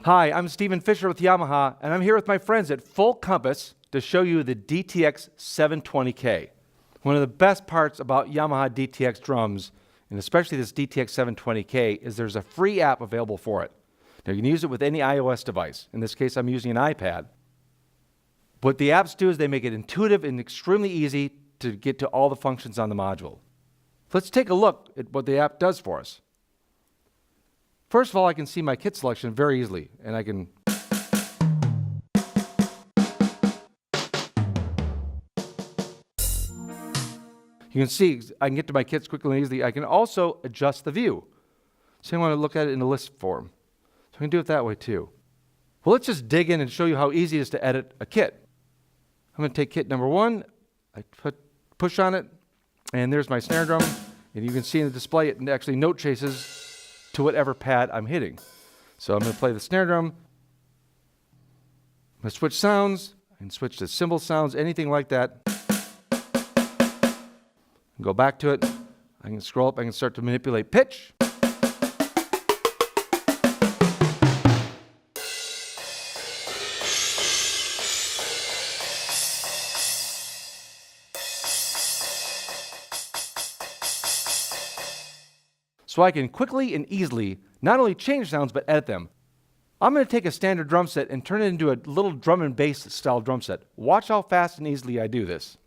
Hi, I'm Stephen Fisher with Yamaha, and I'm here with my friends at Full Compass to show you the DTX720K. One of the best parts about Yamaha DTX drums, and especially this DTX720K, is there's a free app available for it. Now you can use it with any iOS device. In this case, I'm using an iPad. What the apps do is they make it intuitive and extremely easy to get to all the functions on the module. Let's take a look at what the app does for us. First of all, I can see my kit selection very easily, and I can you can see I can get to my kits quickly and easily. I can also adjust the view. So I want to look at it in a list form. So I can do it that way too. Well, let's just dig in and show you how easy it is to edit a kit. I'm going to take kit number 1, I push on it, and there's my snare drum, and you can see in the display it actually note chases to whatever pad I'm hitting. So I'm going to play the snare drum. I'm going to switch sounds. I can switch to cymbal sounds, anything like that. Go back to it. I can scroll up. I can start to manipulate pitch. So I can quickly and easily not only change sounds, but edit them. I'm going to take a standard drum set and turn it into a little drum and bass style drum set. Watch how fast and easily I do this.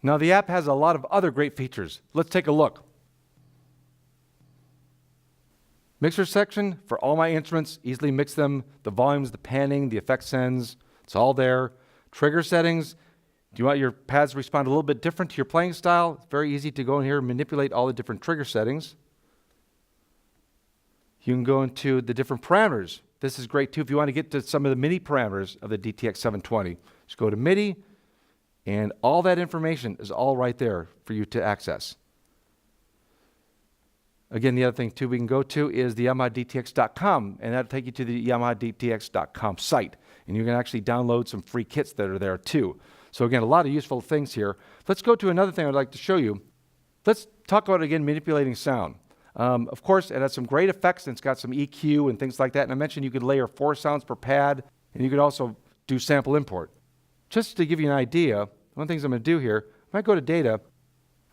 Now the app has a lot of other great features. Let's take a look. Mixer section for all my instruments, easily mix them, the volumes, the panning, the effect sends, it's all there. Trigger settings, do you want your pads to respond a little bit different to your playing style? It's very easy to go in here and manipulate all the different trigger settings. You can go into the different parameters. This is great too if you want to get to some of the MIDI parameters of the DTX720. Just go to MIDI, and all that information is all right there for you to access. Again, the other thing too we can go to is the YamahaDTX.com, and that'll take you to the YamahaDTX.com site. And you can actually download some free kits that are there too. So again, a lot of useful things here. Let's go to another thing I'd like to show you. Let's talk about, again, manipulating sound. Of course, it has some great effects, and it's got some EQ and things like that. And I mentioned you could layer 4 sounds per pad, and you could also do sample import. Just to give you an idea, one of the things I'm going to do here, if I go to data,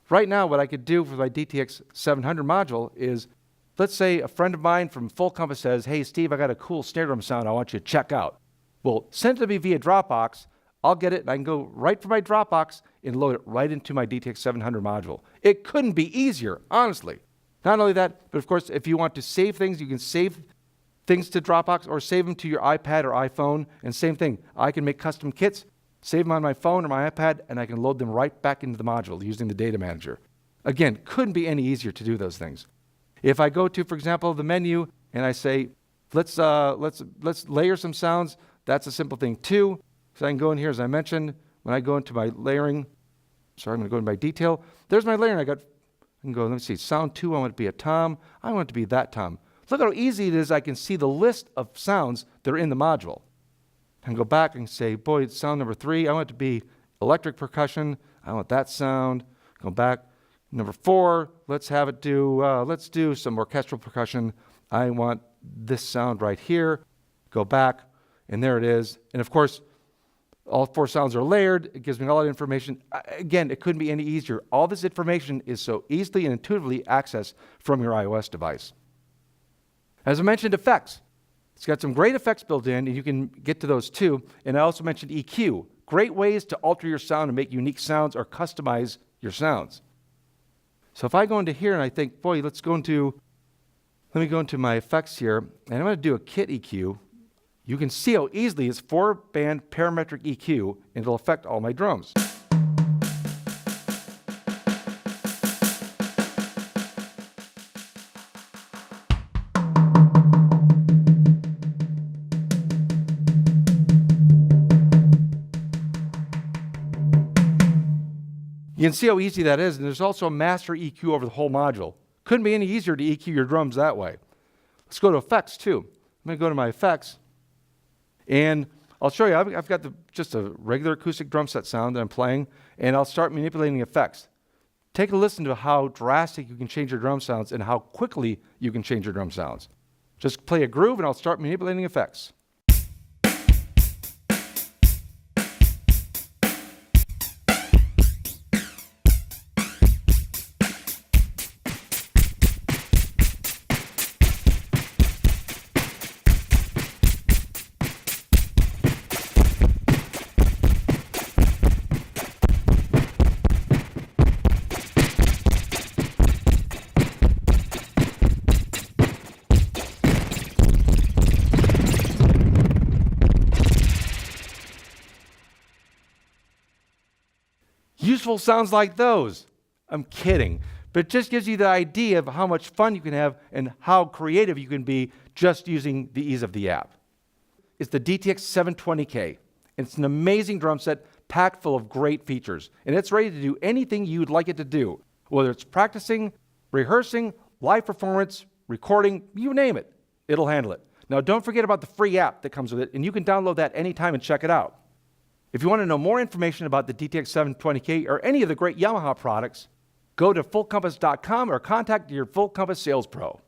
right now what I could do for my DTX700 module is, let's say a friend of mine from Full Compass says, hey Steve, I got a cool snare drum sound I want you to check out. Well, send it to me via Dropbox, I'll get it and I can go right from my Dropbox and load it right into my DTX700 module. It couldn't be easier, honestly. Not only that, but of course if you want to save things, you can save things to Dropbox or save them to your iPad or iPhone, and same thing, I can make custom kits, save them on my phone or my iPad, and I can load them right back into the module using the data manager. Again, couldn't be any easier to do those things. If I go to, for example, the menu and I say, let's layer some sounds, that's a simple thing too. So I can go in here, as I mentioned, when I go into my layering, I'm going to go into my detail. There's my layering. I can go, let me see, sound 2, I want it to be a tom. I want it to be that tom. Look how easy it is. I can see the list of sounds that are in the module. I can go back and say, boy, it's sound number 3. I want it to be electric percussion. I want that sound. Go back. Number 4, let's have it do, let's do some orchestral percussion. I want this sound right here. Go back, and there it is. And of course, All 4 sounds are layered. It gives me all that information. Again, it couldn't be any easier. All this information is so easily and intuitively accessed from your iOS device. As I mentioned, effects. It's got some great effects built in, and you can get to those too. And I also mentioned EQ. Great ways to alter your sound and make unique sounds or customize your sounds. So if I go into here and I think, boy, let me go into my effects here, and I'm going to do a kit EQ. You can see how easily it's 4-band parametric EQ, and it'll affect all my drums. You can see how easy that is, and there's also a master EQ over the whole module. Couldn't be any easier to EQ your drums that way. Let's go to effects too. I'm going to go to my effects, and I'll show you. I've got just a regular acoustic drum set sound that I'm playing, and I'll start manipulating effects. Take a listen to how drastic you can change your drum sounds and how quickly you can change your drum sounds. Just play a groove, and I'll start manipulating effects. Useful sounds like those. I'm kidding. But it just gives you the idea of how much fun you can have and how creative you can be just using the ease of the app. It's the DTX720K. It's an amazing drum set packed full of great features. And it's ready to do anything you'd like it to do. Whether it's practicing, rehearsing, live performance, recording, you name it, it'll handle it. Now don't forget about the free app that comes with it, and you can download that anytime and check it out. If you want to know more information about the DTX720K or any of the great Yamaha products, go to fullcompass.com or contact your Full Compass sales pro.